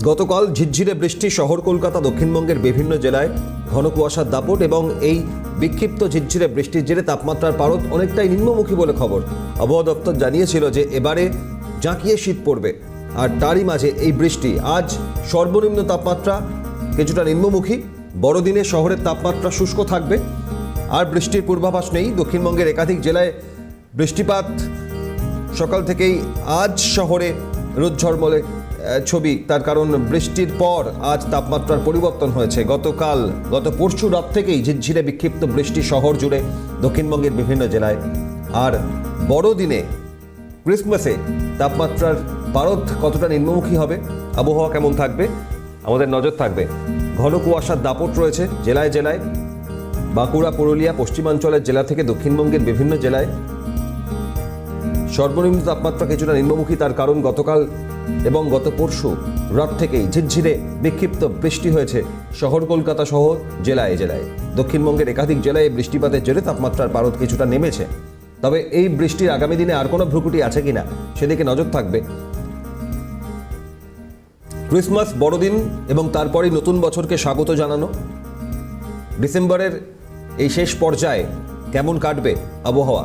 গতকাল ঝিরঝিরে বৃষ্টি শহর কলকাতা দক্ষিণবঙ্গের বিভিন্ন জেলায় ঘন কুয়াশার দাপট এবং এই বিক্ষিপ্ত ঝিরঝিরে বৃষ্টির জেরে তাপমাত্রার পারদ অনেকটাই নিম্নমুখী বলে খবর। আবহাওয়া দপ্তর জানিয়েছিল যে এবারে জাঁকিয়ে শীত পড়বে, আর তারই মাঝে এই বৃষ্টি। আজ সর্বনিম্ন তাপমাত্রা কিছুটা নিম্নমুখী। বড়দিনে শহরের তাপমাত্রা শুষ্ক থাকবে আর বৃষ্টির পূর্বাভাস নেই। দক্ষিণবঙ্গের একাধিক জেলায় বৃষ্টিপাত সকাল থেকেই। আজ শহরে রোদ ঝলমলে ছবি, তার কারণ বৃষ্টির পর আজ তাপমাত্রার পরিবর্তন হয়েছে। গত পরশু রাত থেকেই ঝিরঝিরে বিক্ষিপ্ত বৃষ্টি শহর জুড়ে দক্ষিণবঙ্গের বিভিন্ন জেলায়। আর বড়দিনে ক্রিসমাসে তাপমাত্রার পারদ কতটা নিম্নমুখী হবে, আবহাওয়া কেমন থাকবে, আমাদের নজর থাকবে। ঘন কুয়াশার দাপট রয়েছে জেলায় জেলায়। বাঁকুড়া, পুরুলিয়া, পশ্চিমাঞ্চলের জেলা থেকে দক্ষিণবঙ্গের বিভিন্ন জেলায় সর্বনিম্ন তাপমাত্রা কিছুটা নিম্নমুখী। তার কারণ গতকাল এবং গত পরশু রাত থেকেই ঝিরঝিরে বিক্ষিপ্ত বৃষ্টি হয়েছে শহর কলকাতা সহ জেলায় জেলায়। দক্ষিণবঙ্গের একাধিক জেলায় বৃষ্টিপাতের জেরে তাপমাত্রার পারদ কিছুটা নেমেছে। তবে এই বৃষ্টির আগামী দিনে আর কোনো ভ্রুকুটি আছে কিনা সেদিকে নজর থাকবে। ক্রিসমাস, বড়দিন এবং তারপরেই নতুন বছরকে স্বাগত জানানো। ডিসেম্বরের এই শেষ পর্যায়ে কেমন কাটবে আবহাওয়া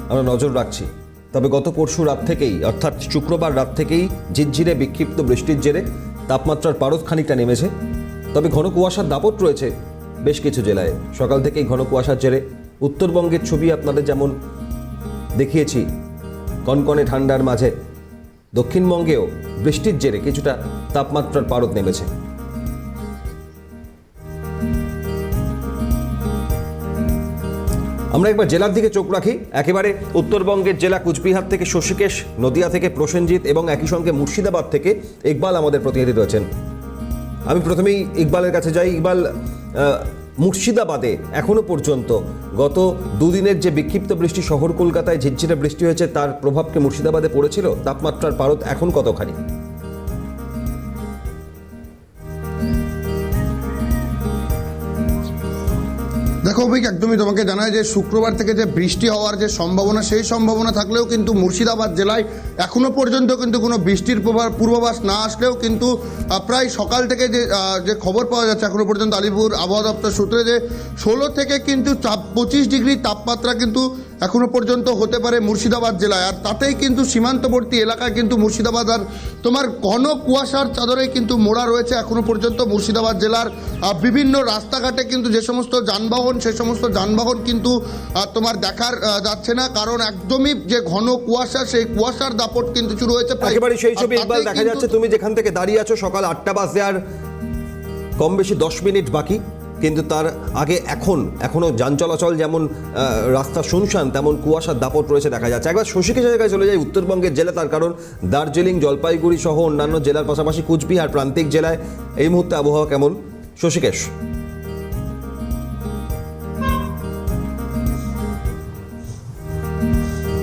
আমরা নজর রাখছি। তবে গত পরশু রাত থেকেই, অর্থাৎ শুক্রবার রাত থেকেই ঝিরঝিরে বিক্ষিপ্ত বৃষ্টির জেরে তাপমাত্রার পারদ খানিকটা নেমেছে। তবে ঘন কুয়াশার দাপট রয়েছে বেশ কিছু জেলায়। সকাল থেকেই ঘন কুয়াশার জেরে উত্তরবঙ্গের ছবি আপনাদের যেমন দেখিয়েছি কনকনে ঠান্ডার মাঝে, দক্ষিণবঙ্গেও বৃষ্টির জেরে কিছুটা তাপমাত্রার পারদ নেমেছে। আমরা একবার জেলার দিকে চোখ রাখি। একেবারে উত্তরবঙ্গের জেলা কুচবিহার থেকে শশীকেশ, নদিয়া থেকে প্রসেনজিৎ এবং একই সঙ্গে মুর্শিদাবাদ থেকে ইকবাল আমাদের প্রতিনিধি রয়েছেন। আমি প্রথমেই ইকবালের কাছে যাই। ইকবাল, মুর্শিদাবাদে এখনো পর্যন্ত গত দুদিনের যে বিক্ষিপ্ত বৃষ্টি শহর কলকাতায় ঝিরঝিরে বৃষ্টি হয়েছে, তার প্রভাব কি মুর্শিদাবাদে পড়েছিল? তাপমাত্রার পারদ এখন কতখানি? দেখো অভিক, একদমই তোমাকে জানায় যে শুক্রবার থেকে যে বৃষ্টি হওয়ার যে সম্ভাবনা, সেই সম্ভাবনা থাকলেও কিন্তু মুর্শিদাবাদ জেলায় এখনো পর্যন্ত কিন্তু কোনো বৃষ্টির পূর্বাভাস না আসলেও কিন্তু প্রায় সকাল থেকে যে খবর পাওয়া যাচ্ছে এখনো পর্যন্ত আলিপুর আবহাওয়া দপ্তর সূত্রে, যে 16 থেকে কিন্তু 25 ডিগ্রি তাপমাত্রা কিন্তু এখনো পর্যন্ত হতে পারে মুর্শিদাবাদ জেলায়। আর তাতেই কিন্তু সীমান্তবর্তী এলাকায় কিন্তু মুর্শিদাবাদ আর তোমার ঘন কুয়াশার চাদরে কিন্তু মোড়া রয়েছে এখনো পর্যন্ত মুর্শিদাবাদ জেলার বিভিন্ন রাস্তাঘাটে। কিন্তু যে সমস্ত যানবাহন, সে সমস্ত যানবাহন কিন্তু তোমার দেখার যাচ্ছে না, কারণ একদমই যে ঘন কুয়াশা, সেই কুয়াশার দাপট কিন্তু শুরু হয়েছে। একেবারে সেই ছবি ইকবাল দেখা যাচ্ছে। তুমি যেখান থেকে দাঁড়িয়ে আছো, সকাল 8টা বাজে আর কম বেশি 10 মিনিট বাকি, কিন্তু তার আগে এখনো যান চলাচল যেমন রাস্তা শুনশান, তেমন কুয়াশার দাপট রয়েছে দেখা যাচ্ছে। একবার শশীকেশের জায়গায় চলে যায় উত্তরবঙ্গের জেলা, তার কারণ দার্জিলিং, জলপাইগুড়ি সহ অন্যান্য জেলার পাশাপাশি কুচবিহার প্রান্তিক জেলায় এই মুহূর্তে আবহাওয়া কেমন? শশীকেশ।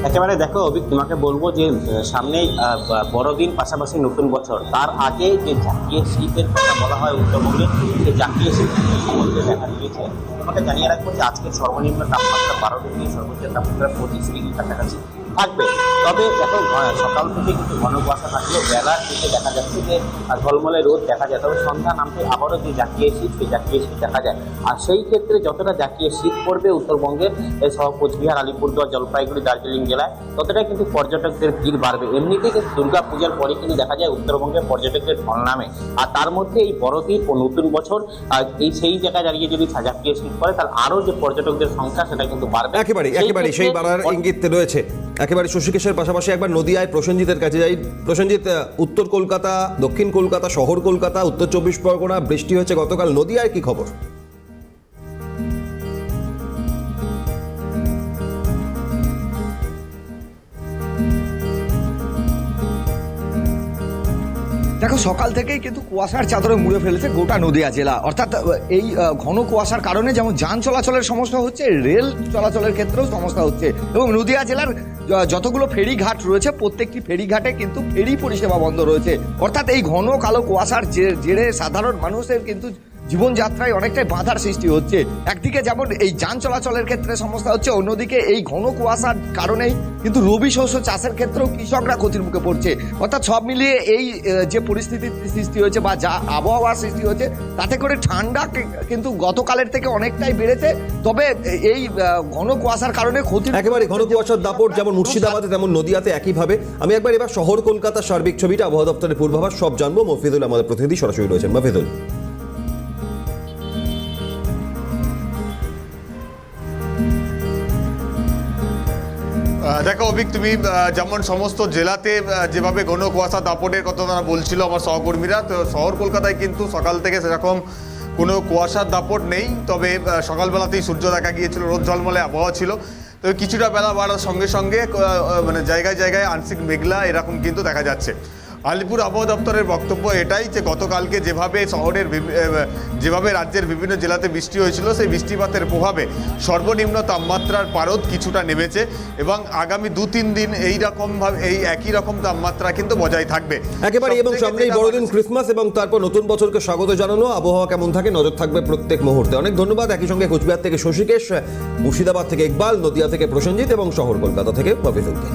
একেবারে দেখো অভিক, তোমাকে বলবো যে সামনেই বড়দিন, পাশাপাশি নতুন বছর। তার আগে যে জাতীয় শীতের কথা বলা হয় উত্তরবঙ্গে, সেই জাতীয় শীত দেখা দিয়েছে। তোমাকে জানিয়ে রাখবো যে আজকে সর্বনিম্ন তাপমাত্রা 12 ডিগ্রি, সর্বোচ্চ তাপমাত্রা 25 ডিগ্রির কাছাকাছি থাকবে। তবে দেখো সকাল থেকে কিন্তু ঘন কুয়াশা থাকলেও বেলার দিকে দেখা যাচ্ছে যে ঝলমলে রোদ দেখা যায়। তবে সন্ধ্যা নামতে আবারও যে জাতীয় শীত, সেই জাতীয় শীত দেখা যায়। আর সেই ক্ষেত্রে যতটা জাতীয় শীত পড়বে উত্তরবঙ্গের সহ কোচবিহার, আলিপুরদুয়ার, জলপাইগুড়ি, দার্জিলিং জেলায়, ততটাই কিন্তু পর্যটকদের ভিড় বাড়বে। এমনিতেই কিন্তু দুর্গা পূজার পরে কিন্তু দেখা যায় উত্তরবঙ্গের পর্যটকদের ঢল নামে। আর তার মধ্যে এই বড়দিন ও নতুন বছর, সেই জায়গায় দাঁড়িয়ে যদি জাতীয় শীত পড়ে, তাহলে আরও যে পর্যটকদের সংখ্যা সেটা কিন্তু বাড়বে। একেবারে সেই বাড়ার ইঙ্গিত রয়েছে। একেবারে শশীকেশের পাশাপাশি একবার নদিয়ায় প্রসেনজিতের কাছে যাই। প্রসেনজিৎ, উত্তর কলকাতা, দক্ষিণ কলকাতা, শহর কলকাতা, উত্তর 24 পরগনা বৃষ্টি হয়েছে গতকাল। নদিয়ায় কি খবর? দেখো সকাল থেকেই কিন্তু কুয়াশার চাদরে মুড়ে ফেলেছে গোটা নদিয়া জেলা। অর্থাৎ এই ঘন কুয়াশার কারণে যেমন যান চলাচলের সমস্যা হচ্ছে, রেল চলাচলের ক্ষেত্রেও সমস্যা হচ্ছে। এবং নদিয়া জেলার যতগুলো ফেরিঘাট রয়েছে, প্রত্যেকটি ফেরিঘাটে কিন্তু ফেরি পরিষেবা বন্ধ রয়েছে। অর্থাৎ এই ঘন কালো কুয়াশার জেরে সাধারণ মানুষের কিন্তু জীবনযাত্রায় অনেকটাই বাধার সৃষ্টি হচ্ছে। একদিকে যেমন এই যান চলাচলের ক্ষেত্রে সমস্যা হচ্ছে, অন্যদিকে এই ঘন কুয়াশার কারণেই কিন্তু রবি শস্য চাষের ক্ষেত্রেও কৃষকরা ক্ষতির মুখে পড়ছে। অর্থাৎ সব মিলিয়ে এই যে পরিস্থিতির সৃষ্টি হয়েছে বা যা আবহাওয়ার সৃষ্টি হয়েছে, তাতে করে ঠান্ডা কিন্তু গতকালের থেকে অনেকটাই বেড়েছে। তবে এই ঘন কুয়াশার কারণে ক্ষতি একেবারে ঘন কুয়াশার দাপট যেমন মুর্শিদাবাদে তেমন নদিয়াতে একইভাবে। আমি একবার এবার শহর কলকাতার সার্বিক ছবিটা, আবহাওয়া দপ্তরের পূর্বাভাস সব জানবো। মফিদুল আমাদের প্রতিনিধি সরাসরি রয়েছেন। মফিদুল, দেখো অভিক, তুমি যেমন সমস্ত জেলাতে যেভাবে ঘন কুয়াশা দাপটের কথা তারা বলছিল আমার সহকর্মীরা, তো শহর কলকাতায় কিন্তু সকাল থেকে সেরকম কোনো কুয়াশার দাপট নেই। তবে সকালবেলাতেই সূর্য দেখা গিয়েছিল, রোদ ঝলমলে আবহাওয়া ছিল। তবে কিছুটা বেলা বাড়ার সঙ্গে সঙ্গে মানে জায়গায় জায়গায় আংশিক মেঘলা এরকম কিন্তু দেখা যাচ্ছে। আলিপুর আবহাওয়া দপ্তরের বক্তব্য এটাই যে গতকালকে যেভাবে রাজ্যের বিভিন্ন জেলাতে বৃষ্টি হয়েছিল, সেই বৃষ্টিপাতের প্রভাবে সর্বনিম্ন তাপমাত্রার পারদ কিছুটা নেমেছে এবং আগামী 2-3 দিন এই একই রকম তাপমাত্রা কিন্তু বজায় থাকবে একেবারে। এবং সামনেই বড়দিন, ক্রিসমাস এবং তারপর নতুন বছরকে স্বাগত জানানো। আবহাওয়া কেমন থাকে নজর থাকবে প্রত্যেক মুহূর্তে। অনেক ধন্যবাদ। একই সঙ্গে কোচবিহার থেকে শশীকেশ, মুর্শিদাবাদ থেকে ইকবাল, নদিয়া থেকে প্রসেনজিৎ এবং শহর কলকাতা থেকে মফিজুলকে।